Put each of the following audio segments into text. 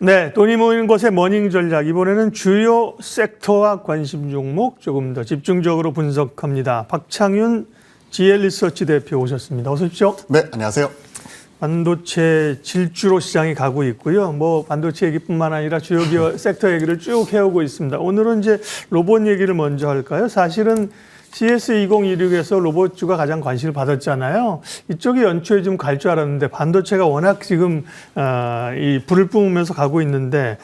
네, 돈이 모이는 곳의 머닝 전략. 이번에는 주요 섹터와 관심 종목 조금 더 집중적으로 분석합니다. 박창윤 GL리서치 대표 오셨습니다. 어서 오십시오. 네, 안녕하세요. 반도체 질주로 시장이 가고 있고요. 반도체 얘기뿐만 아니라 주요 기업 섹터 얘기를 쭉 해오고 있습니다. 오늘은 이제 로봇 얘기를 먼저 할까요? 사실은 CS2016에서 로봇주가 가장 관심을 받았잖아요. 이쪽이 연초에 좀 갈 줄 알았는데 반도체가 워낙 지금 이 불을 뿜으면서 가고 있는데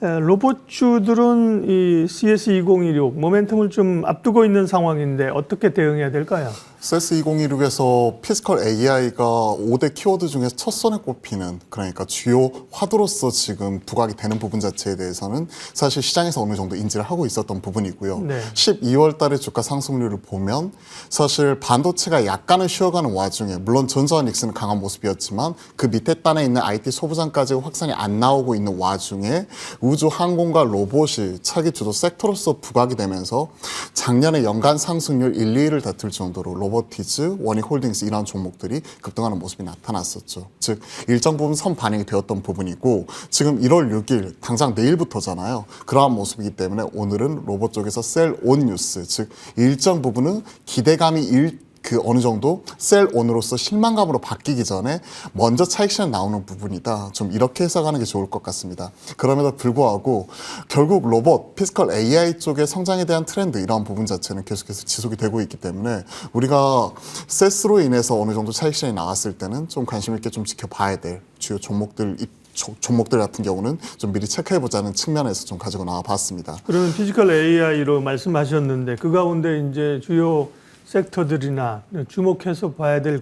로봇주들은 이 CS2016 모멘텀을 좀 앞두고 있는 상황인데 어떻게 대응해야 될까요? CS2016에서 피지컬 AI가 5대 키워드 중에 첫 손에 꼽히는, 그러니까 주요 화두로서 지금 부각이 되는 부분 자체에 대해서는 사실 시장에서 어느 정도 인지를 하고 있었던 부분이고요. 네. 12월 달에 주가 상승률을 보면 사실 반도체가 약간은 쉬어가는 와중에, 물론 전저와 닉슨은 강한 모습이었지만 그 밑에 단에 있는 IT 소부장까지 확산이 안 나오고 있는 와중에 우주, 항공과 로봇이 차기 주도 섹터로서 부각이 되면서 작년에 연간 상승률 1, 2위를 다툴 정도로 로보티즈, 원익홀딩스 이런 종목들이 급등하는 모습이 나타났었죠. 즉 일정 부분 선반영이 되었던 부분이고, 지금 1월 6일 당장 내일부터잖아요. 그러한 모습이기 때문에 오늘은 로봇 쪽에서 셀온 뉴스, 즉 일정 부분은 기대감이 어느 정도 셀온으로서 실망감으로 바뀌기 전에 먼저 차익 실현 나오는 부분이다. 좀 이렇게 해석하는 게 좋을 것 같습니다. 그럼에도 불구하고 결국 로봇, 피지컬 AI 쪽의 성장에 대한 트렌드, 이런 부분 자체는 계속해서 지속이 되고 있기 때문에 우리가 세스로 인해서 어느 정도 차익 실현이 나왔을 때는 좀 관심 있게 좀 지켜봐야 될 주요 종목들 같은 경우는 좀 미리 체크해보자는 측면에서 좀 가지고 나와봤습니다. 그러면 피지컬 AI로 말씀하셨는데 그 가운데 이제 주요 섹터들이나 주목해서 봐야 될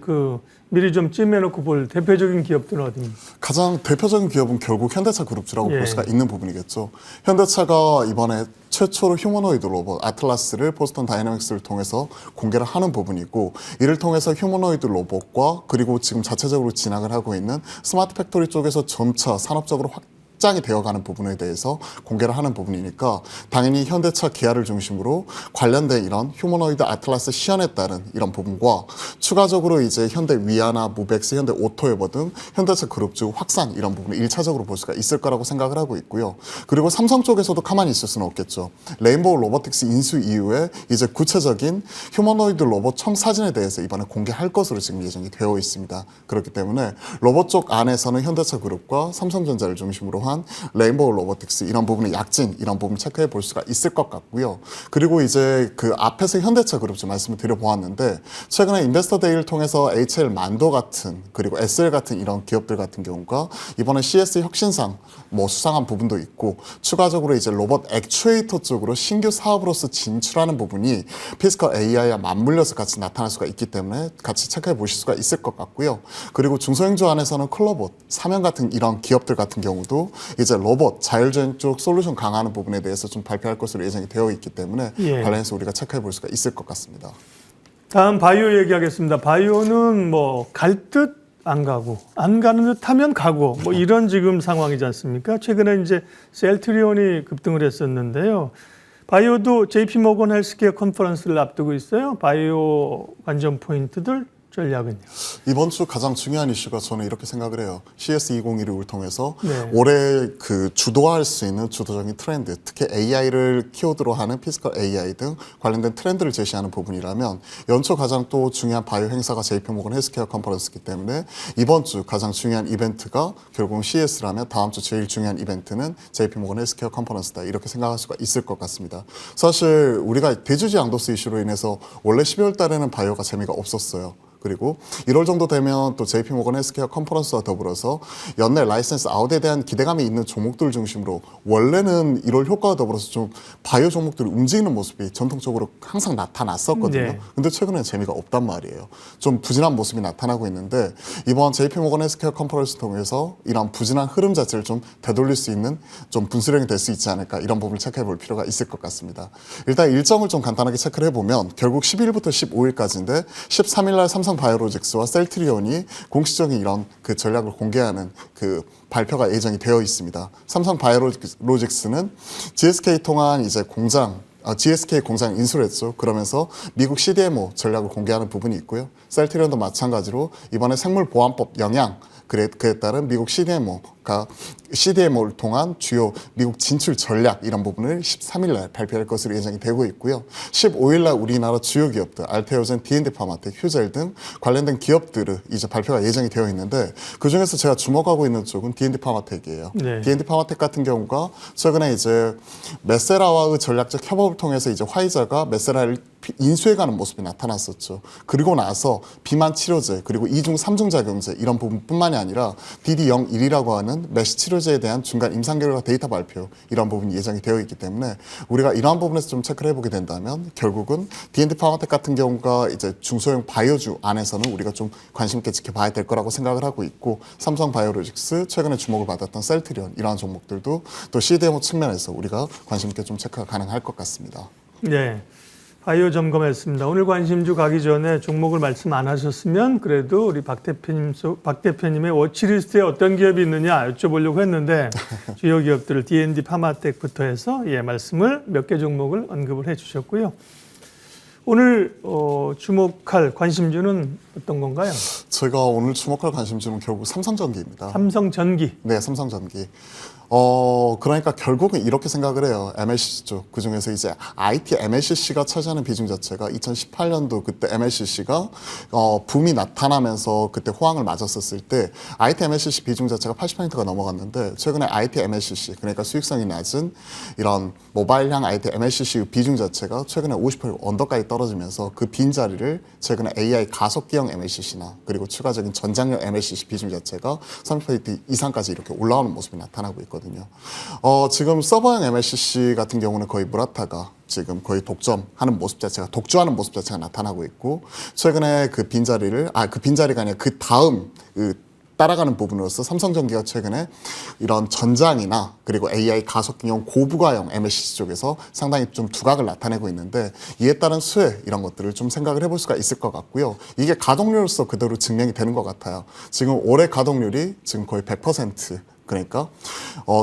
미리 좀 찜해놓고 볼 대표적인 기업들은 어디입니까? 가장 대표적인 기업은 결국 현대차 그룹주라고 볼 수가 있는 부분이겠죠. 현대차가 이번에 최초로 휴머노이드 로봇 아틀라스를 보스턴 다이내믹스를 통해서 공개를 하는 부분이고, 이를 통해서 휴머노이드 로봇과 그리고 지금 자체적으로 진행을 하고 있는 스마트 팩토리 쪽에서 점차 산업적으로 확장이 되어가는 부분에 대해서 공개를 하는 부분이니까 당연히 현대차 기아를 중심으로 관련된 이런 휴머노이드 아틀라스 시연에 따른 이런 부분과 추가적으로 이제 현대 위아나, 무벡스, 현대 오토에버 등 현대차 그룹주 확산, 이런 부분을 1차적으로 볼 수가 있을 거라고 생각을 하고 있고요. 그리고 삼성 쪽에서도 가만히 있을 수는 없겠죠. 레인보우 로보틱스 인수 이후에 이제 구체적인 휴머노이드 로봇 청사진에 대해서 이번에 공개할 것으로 지금 예정이 되어 있습니다. 그렇기 때문에 로봇 쪽 안에서는 현대차 그룹과 삼성전자를 중심으로 한 레인보우 로보틱스, 이런 부분의 약진, 이런 부분 체크해 볼 수가 있을 것 같고요. 그리고 이제 그 앞에서 현대차 그룹주 말씀을 드려보았는데, 최근에 인베스터 데이를 통해서 HL 만도 같은, 그리고 SL 같은 이런 기업들 같은 경우가 이번에 CS 혁신상 수상한 부분도 있고, 추가적으로 이제 로봇 액추에이터 쪽으로 신규 사업으로서 진출하는 부분이 피지컬 AI와 맞물려서 같이 나타날 수가 있기 때문에 같이 체크해 보실 수가 있을 것 같고요. 그리고 중소형주 안에서는 클로봇, 사면 같은 이런 기업들 같은 경우도 이제 로봇, 자율주행 쪽 솔루션 강화하는 부분에 대해서 좀 발표할 것으로 예정이 되어 있기 때문에 관련해서 우리가 체크해 볼 수가 있을 것 같습니다. 다음 바이오 얘기하겠습니다. 바이오는 갈 듯 안 가고, 안 가는 듯 하면 가고, 이런 지금 상황이지 않습니까? 최근에 이제 셀트리온이 급등을 했었는데요. 바이오도 JP모건 헬스케어 컨퍼런스를 앞두고 있어요. 바이오 관전 포인트들, 전략은요? 이번 주 가장 중요한 이슈가 저는 이렇게 생각을 해요. CS2016을 통해서 올해 주도할 수 있는 주도적인 트렌드, 특히 AI를 키워드로 하는 피지컬 AI 등 관련된 트렌드를 제시하는 부분이라면, 연초 가장 또 중요한 바이오 행사가 JP모건 헬스케어 컨퍼런스이기 때문에 이번 주 가장 중요한 이벤트가 결국은 CS라면 다음 주 제일 중요한 이벤트는 JP모건 헬스케어 컨퍼런스다, 이렇게 생각할 수가 있을 것 같습니다. 사실 우리가 대주주 양도세 이슈로 인해서 원래 12월 달에는 바이오가 재미가 없었어요. 그리고 1월 정도 되면 또 JP모건 헬스케어 컨퍼런스와 더불어서 연내 라이센스 아웃에 대한 기대감이 있는 종목들 중심으로 원래는 1월 효과와 더불어서 좀 바이오 종목들이 움직이는 모습이 전통적으로 항상 나타났었거든요. 근데 최근에는 재미가 없단 말이에요. 좀 부진한 모습이 나타나고 있는데, 이번 JP모건 헬스케어 컨퍼런스 통해서 이런 부진한 흐름 자체를 좀 되돌릴 수 있는 좀 분수령이 될 수 있지 않을까, 이런 부분을 체크해 볼 필요가 있을 것 같습니다. 일단 일정을 좀 간단하게 체크를 해보면 결국 12일부터 15일까지인데 13일 날 삼성 바이오로직스와 셀트리온이 공식적인 이런 전략을 공개하는 발표가 예정이 되어 있습니다. 삼성 바이오로직스는 GSK 통한 이제 GSK 공장 인수를 했죠. 그러면서 미국 CDMO 전략을 공개하는 부분이 있고요. 셀트리온도 마찬가지로 이번에 생물보안법 영향, 그에 따른 미국 CDMO를 통한 주요 미국 진출 전략 이런 부분을 13일 날 발표할 것으로 예정이 되고 있고요. 15일 날 우리나라 주요 기업들 알테오젠, D&D 파마텍, 휴젤 등 관련된 기업들을 이제 발표가 예정이 되어 있는데 그중에서 제가 주목하고 있는 쪽은 D&D 파마텍이에요. 네. D&D 파마텍 같은 경우가 최근에 이제 메세라와의 전략적 협업을 통해서 이제 화이자가 메세라를 인수해가는 모습이 나타났었죠. 그리고 나서 비만 치료제 그리고 2중, 3중 작용제 이런 부분뿐만이 아니라 DD01이라고 하는 메시 치료제에 대한 중간 임상 결과 데이터 발표 이런 부분이 예정이 되어 있기 때문에 우리가 이러한 부분에서 좀 체크를 해보게 된다면 결국은 D&D 파마텍 같은 경우가 이제 중소형 바이오주 안에서는 우리가 좀 관심 있게 지켜봐야 될 거라고 생각을 하고 있고 삼성 바이오로직스 최근에 주목을 받았던 셀트리온 이러한 종목들도 또 CDMO 측면에서 우리가 관심 있게 좀 체크가 가능할 것 같습니다. 네. 바이오 점검했습니다. 오늘 관심주 가기 전에 종목을 말씀 안 하셨으면 그래도 우리 박 대표님의 워치리스트에 어떤 기업이 있느냐 여쭤보려고 했는데 주요 기업들을 D&D 파마텍부터 해서 말씀을 몇 개 종목을 언급을 해주셨고요. 오늘 주목할 관심주는 어떤 건가요? 제가 오늘 주목할 관심주는 결국 삼성전기입니다. 삼성전기. 네, 삼성전기. 그러니까 결국은 이렇게 생각을 해요. MLCC 쪽. 그 중에서 이제 IT MLCC가 차지하는 비중 자체가 2018년도 그때 MLCC가 붐이 나타나면서 그때 호황을 맞았었을 때 IT MLCC 비중 자체가 80%가 넘어갔는데 최근에 IT MLCC 그러니까 수익성이 낮은 이런 모바일형 IT MLCC 비중 자체가 최근에 50% 언더까지 떨어지면서 그 빈자리를 최근에 AI 가속기형 MLCC나 그리고 추가적인 전장형 MLCC 비중 자체가 30% 이상까지 이렇게 올라오는 모습이 나타나고 있거든요. 지금 서버형 MLCC 같은 경우는 거의 무라타가 지금 거의 독점하는 모습 자체가 독주하는 모습 자체가 나타나고 있고 최근에 그 빈자리가 아니라 그 다음 따라가는 부분으로서 삼성전기가 최근에 이런 전장이나 그리고 AI 가속기용 고부가형 MLCC 쪽에서 상당히 좀 두각을 나타내고 있는데 이에 따른 수혜 이런 것들을 좀 생각을 해볼 수가 있을 것 같고요. 이게 가동률로서 그대로 증명이 되는 것 같아요. 지금 올해 가동률이 지금 거의 100% 그러니까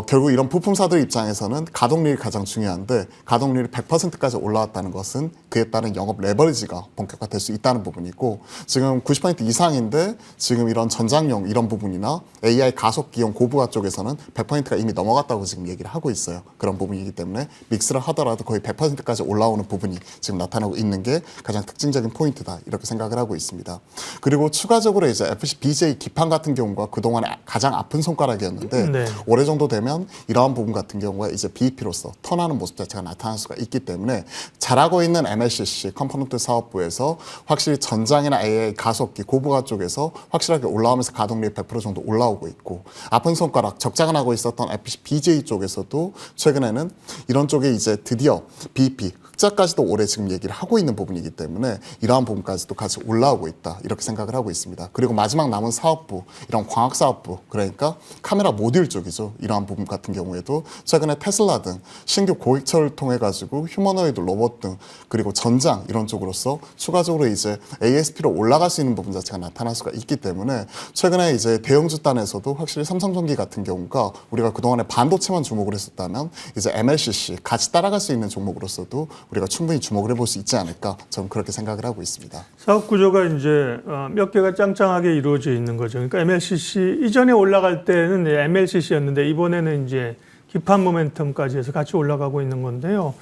결국 이런 부품사들 입장에서는 가동률이 가장 중요한데 가동률이 100%까지 올라왔다는 것은 그에 따른 영업 레버리지가 본격화될 수 있다는 부분이고 지금 90% 이상인데 지금 이런 전장용 이런 부분이나 AI 가속기용 고부가 쪽에서는 100%가 이미 넘어갔다고 지금 얘기를 하고 있어요. 그런 부분이기 때문에 믹스를 하더라도 거의 100%까지 올라오는 부분이 지금 나타나고 있는 게 가장 특징적인 포인트다 이렇게 생각을 하고 있습니다. 그리고 추가적으로 이제 FCBJ 기판 같은 경우가 그동안에 가장 아픈 손가락이었는데 네. 올해 정도 되면 이러한 부분 같은 경우가 이제 BEP로서 턴하는 모습 자체가 나타날 수가 있기 때문에 잘하고 있는 MLCC 컴포넌트 사업부에서 확실히 전장이나 AI 가속기 고부가 쪽에서 확실하게 올라오면서 가동률이 100% 정도 올라오고 있고 아픈 손가락 적장을 하고 있었던 FCBJ 쪽에서도 최근에는 이런 쪽에 이제 드디어 BEP 흑자까지도 올해 지금 얘기를 하고 있는 부분이기 때문에 이러한 부분까지도 같이 올라오고 있다 이렇게 생각을 하고 있습니다. 그리고 마지막 남은 사업부 이런 광학 사업부 그러니까 카메라 모듈 쪽이죠. 이러한 부분 같은 경우에도 최근에 테슬라 등 신규 고객처를 통해 가지고 휴머노이드 로봇 등 그리고 전장 이런 쪽으로서 추가적으로 이제 ASP로 올라갈 수 있는 부분 자체가 나타날 수가 있기 때문에 최근에 이제 대형주 단에서도 확실히 삼성전기 같은 경우가 우리가 그동안에 반도체만 주목을 했었다면 이제 MLCC 같이 따라갈 수 있는 종목으로서도 우리가 충분히 주목을 해볼 수 있지 않을까 저는 그렇게 생각을 하고 있습니다. 사업 구조가 이제 몇 개가 짱짱하게 이루어져 있는 거죠. 그러니까 MLCC 이전에 올라갈 때는 MLCC였는데 이번에는 이제 기판 모멘텀까지 해서 같이 올라가고 있는 건데요.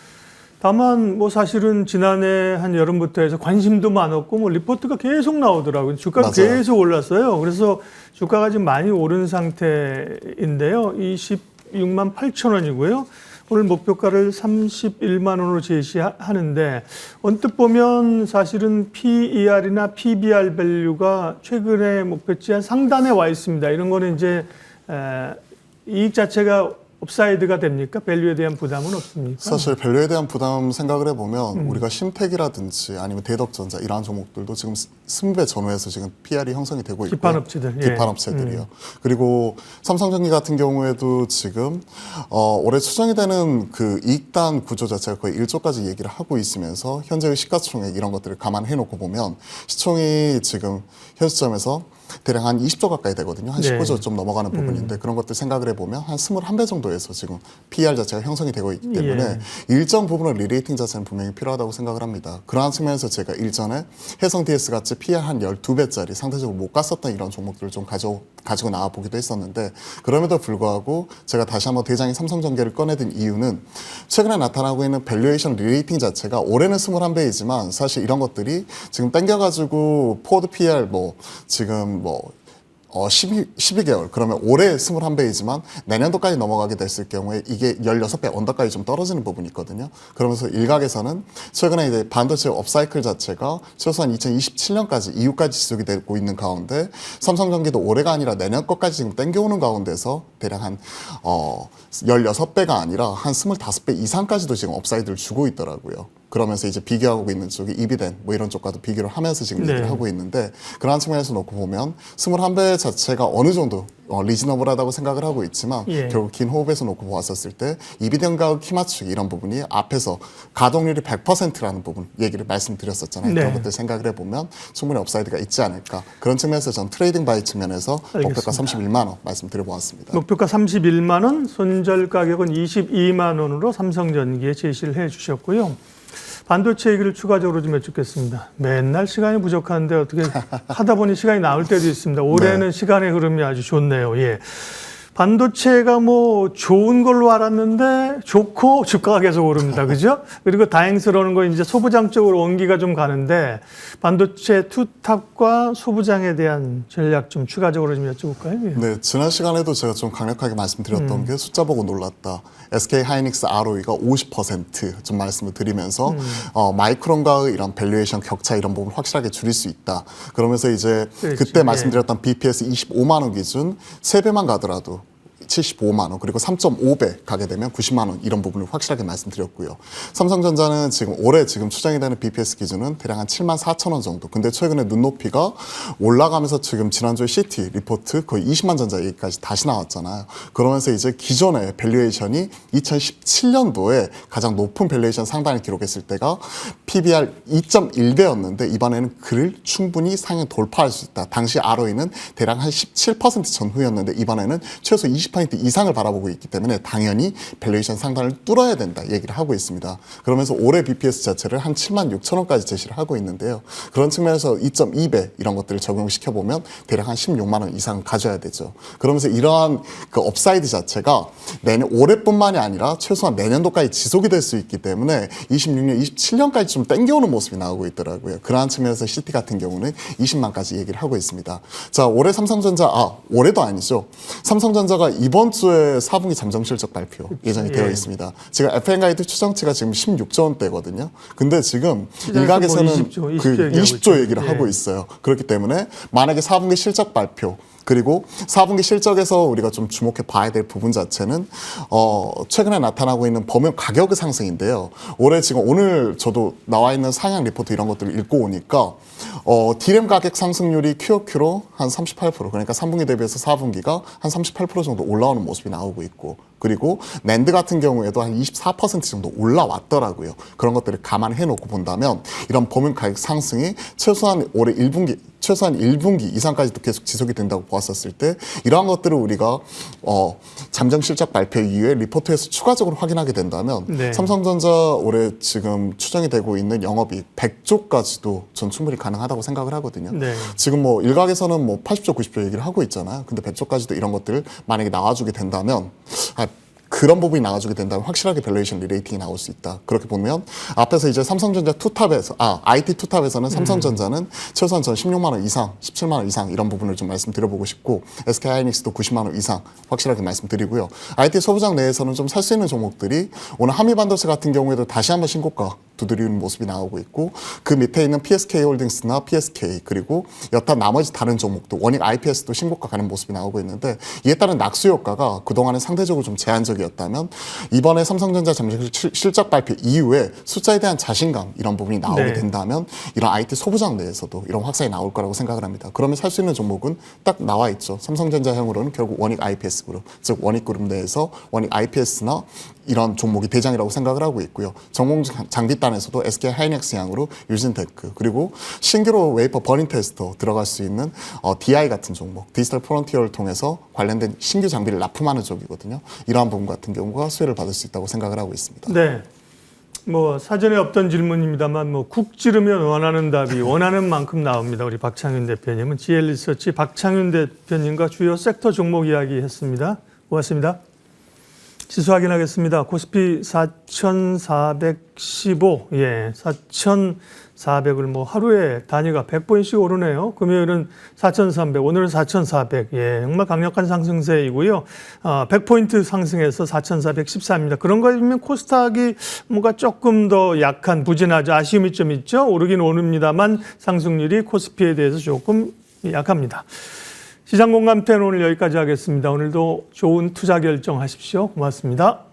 다만 뭐 사실은 지난해 한 여름부터 해서 관심도 많았고 뭐 리포트가 계속 나오더라고요. 주가가 맞아요. 계속 올랐어요. 그래서 주가가 지금 많이 오른 상태인데요. 26만 8천 원이고요. 오늘 목표가를 31만 원으로 제시하는데 언뜻 보면 사실은 PER이나 PBR 밸류가 최근에 목표치 한 상단에 와 있습니다. 이런 거는 이제 이익 자체가 업사이드가 됩니까? 밸류에 대한 부담은 없습니까? 사실 밸류에 대한 부담 생각을 해보면 우리가 심텍이라든지 아니면 대덕전자 이러한 종목들도 지금 승배 전후에서 지금 PR이 형성이 되고 있고요. 기판업체들. 기판업체들이요. 그리고 삼성전기 같은 경우에도 지금 올해 추정이 되는 그 이익단 구조 자체가 거의 1조까지 얘기를 하고 있으면서 현재의 시가총액 이런 것들을 감안해 놓고 보면 시총이 지금 현 시점에서 대략 한 20조 가까이 되거든요. 한 네. 19조 좀 넘어가는 부분인데 그런 것들 생각을 해보면 한 21배 정도에서 지금 PER 자체가 형성이 되고 있기 때문에 일정 부분의 리레이팅 자체는 분명히 필요하다고 생각을 합니다. 그러한 측면에서 제가 일전에 해성 DS 같이 PER 한 12배짜리 상대적으로 못 갔었던 이런 종목들을 좀 가지고 나와 보기도 했었는데 그럼에도 불구하고 제가 다시 한번 대장인 삼성전기를 꺼내든 이유는 최근에 나타나고 있는 밸류에이션 리레이팅 자체가 올해는 21배이지만 사실 이런 것들이 지금 땡겨가지고 포워드 PER 지금 12개월 그러면 올해 21배이지만 내년도까지 넘어가게 됐을 경우에 이게 16배 언더까지 좀 떨어지는 부분이 있거든요. 그러면서 일각에서는 최근에 이제 반도체 업사이클 자체가 최소한 2027년까지 이후까지 지속이 되고 있는 가운데 삼성전기도 올해가 아니라 내년 것까지 지금 땡겨오는 가운데서 대략 한 16배가 아니라 한 25배 이상까지도 지금 업사이드를 주고 있더라고요. 그러면서 이제 비교하고 있는 쪽이 이비덴 이런 쪽과도 비교를 하면서 지금 얘기를 하고 있는데 그러한 측면에서 놓고 보면 21배 자체가 어느 정도 리즈너블하다고 생각을 하고 있지만 결국 긴 호흡에서 놓고 보았었을 때 이비덴과 키 맞추기 이런 부분이 앞에서 가동률이 100%라는 부분 얘기를 말씀드렸었잖아요. 그런 것들 생각을 해보면 충분히 업사이드가 있지 않을까 그런 측면에서 전 트레이딩 바이 측면에서 목표가 31만 원 말씀드려보았습니다. 목표가 31만 원, 손절 가격은 22만 원으로 삼성전기에 제시를 해 주셨고요. 반도체 얘기를 추가적으로 좀 여쭙겠습니다. 맨날 시간이 부족한데 어떻게 하다 보니 시간이 나올 때도 있습니다. 올해는 시간의 흐름이 아주 좋네요. 예. 반도체가 뭐 좋은 걸로 알았는데 좋고 주가가 계속 오릅니다. 그죠? 그리고 다행스러운 건 이제 소부장 쪽으로 원기가 좀 가는데 반도체 투탑과 소부장에 대한 전략 좀 추가적으로 좀 여쭤볼까요? 예. 네, 지난 시간에도 제가 좀 강력하게 말씀드렸던 게 숫자 보고 놀랐다. SK 하이닉스 ROE가 50% 좀 말씀을 드리면서 마이크론과의 이런 밸류에이션 격차 이런 부분 확실하게 줄일 수 있다. 그러면서 이제 그때 말씀드렸던 BPS 25만 원 기준 3배만 가더라도 75만 원 그리고 3.5배 가게 되면 90만 원 이런 부분을 확실하게 말씀드렸고요. 삼성전자는 지금 올해 지금 추정이 되는 BPS 기준은 대략 한 7만 4천 원 정도. 근데 최근에 눈높이가 올라가면서 지금 지난주에 CT 리포트 거의 20만 전자 얘기까지 다시 나왔잖아요. 그러면서 이제 기존의 밸류에이션이 2017년도에 가장 높은 밸류에이션 상단을 기록했을 때가 PBR 2.1배였는데 이번에는 그를 충분히 상향 돌파할 수 있다. 당시 ROE는 대략 한 17% 전후였는데 이번에는 최소 20% 이상을 바라보고 있기 때문에 당연히 밸류에이션 상단을 뚫어야 된다 얘기를 하고 있습니다. 그러면서 올해 BPS 자체를 한 7만 6천 원까지 제시를 하고 있는데요. 그런 측면에서 2.2배 이런 것들을 적용시켜보면 대략 한 16만 원 이상 가져야 되죠. 그러면서 이러한 그 업사이드 자체가 올해뿐만이 아니라 최소한 내년도까지 지속이 될 수 있기 때문에 26년, 27년까지 좀 땡겨오는 모습이 나오고 있더라고요. 그러한 측면에서 CT 같은 경우는 20만까지 얘기를 하고 있습니다. 자, 올해 삼성전자, 올해도 아니죠. 삼성전자가 이번 주에 4분기 잠정 실적 발표 예정이 되어 있습니다. 지금 FM 가이드 추정치가 지금 16조 원대거든요. 근데 지금 일각에서는 20조 얘기를 하고 있어요. 그렇기 때문에 만약에 4분기 실적 발표 그리고 4분기 실적에서 우리가 좀 주목해 봐야 될 부분 자체는 최근에 나타나고 있는 범용 가격의 상승인데요. 올해 지금 오늘 저도 나와 있는 상향 리포트 이런 것들을 읽고 오니까 D램 가격 상승률이 QOQ로 한 38% 그러니까 3분기 대비해서 4분기가 한 38% 정도 올라오는 모습이 나오고 있고 그리고 낸드 같은 경우에도 한 24% 정도 올라왔더라고요. 그런 것들을 감안해 놓고 본다면 이런 범용 가격 상승이 최소한 올해 1분기 이상까지도 계속 지속이 된다고 보았었을 때 이러한 것들을 우리가 잠정 실적 발표 이후에 리포트에서 추가적으로 확인하게 된다면 삼성전자 올해 지금 추정이 되고 있는 영업이익 100조까지도 전 충분히 가능하다고 생각을 하거든요. 지금 뭐 일각에서는 뭐 80조, 90조 얘기를 하고 있잖아요. 근데 100조까지도 이런 것들 만약에 나와주게 된다면 그런 부분이 나와주게 된다면 확실하게 밸류에이션 리레이팅이 나올 수 있다. 그렇게 보면 앞에서 이제 삼성전자 투탑에서 IT 투탑에서는 삼성전자는 최소한 전 16만 원 이상, 17만 원 이상 이런 부분을 좀 말씀드려보고 싶고 SK 하이닉스도 90만 원 이상 확실하게 말씀드리고요. IT 소부장 내에서는 좀 살 수 있는 종목들이 오늘 한미반도체 같은 경우에도 다시 한번 신고가 두드리는 모습이 나오고 있고 그 밑에 있는 PSK 홀딩스나 PSK 그리고 여타 나머지 다른 종목도 원익 IPS도 신고가 가는 모습이 나오고 있는데 이에 따른 낙수 효과가 그동안은 상대적으로 좀 제한적이었다면 이번에 삼성전자 잠정 실적 발표 이후에 숫자에 대한 자신감 이런 부분이 나오게 된다면 이런 IT 소부장 내에서도 이런 확산이 나올 거라고 생각을 합니다. 그러면 살 수 있는 종목은 딱 나와 있죠. 삼성전자형으로는 결국 원익 IPS 그룹, 즉 원익 그룹 내에서 원익 IPS나 이런 종목이 대장이라고 생각을 하고 있고요. 전공 장비 안에서도 SK 하이닉스 향으로 유진테크, 그리고 신규로 웨이퍼 버닝 테스터 들어갈 수 있는 DI 같은 종목, 디지털 프론티어를 통해서 관련된 신규 장비를 납품하는 쪽이거든요. 이러한 부분 같은 경우가 수혜를 받을 수 있다고 생각을 하고 있습니다. 네. 뭐 사전에 없던 질문입니다만 뭐 국 찌르면 원하는 답이 원하는 만큼 나옵니다. 우리 박창윤 대표님은 GL리서치 박창윤 대표님과 주요 섹터 종목 이야기했습니다. 고맙습니다. 지수 확인하겠습니다. 코스피 4,415, 4,400을 뭐 하루에 단위가 100포인트씩 오르네요. 금요일은 4,300, 오늘은 4,400. 정말 강력한 상승세이고요. 100포인트 상승해서 4,413입니다. 그런 거면 코스닥이 뭔가 조금 더 약한, 부진하죠. 아쉬움이 좀 있죠. 오르긴 오릅니다만 상승률이 코스피에 대해서 조금 약합니다. 시장 공감대는 오늘 여기까지 하겠습니다. 오늘도 좋은 투자 결정하십시오. 고맙습니다.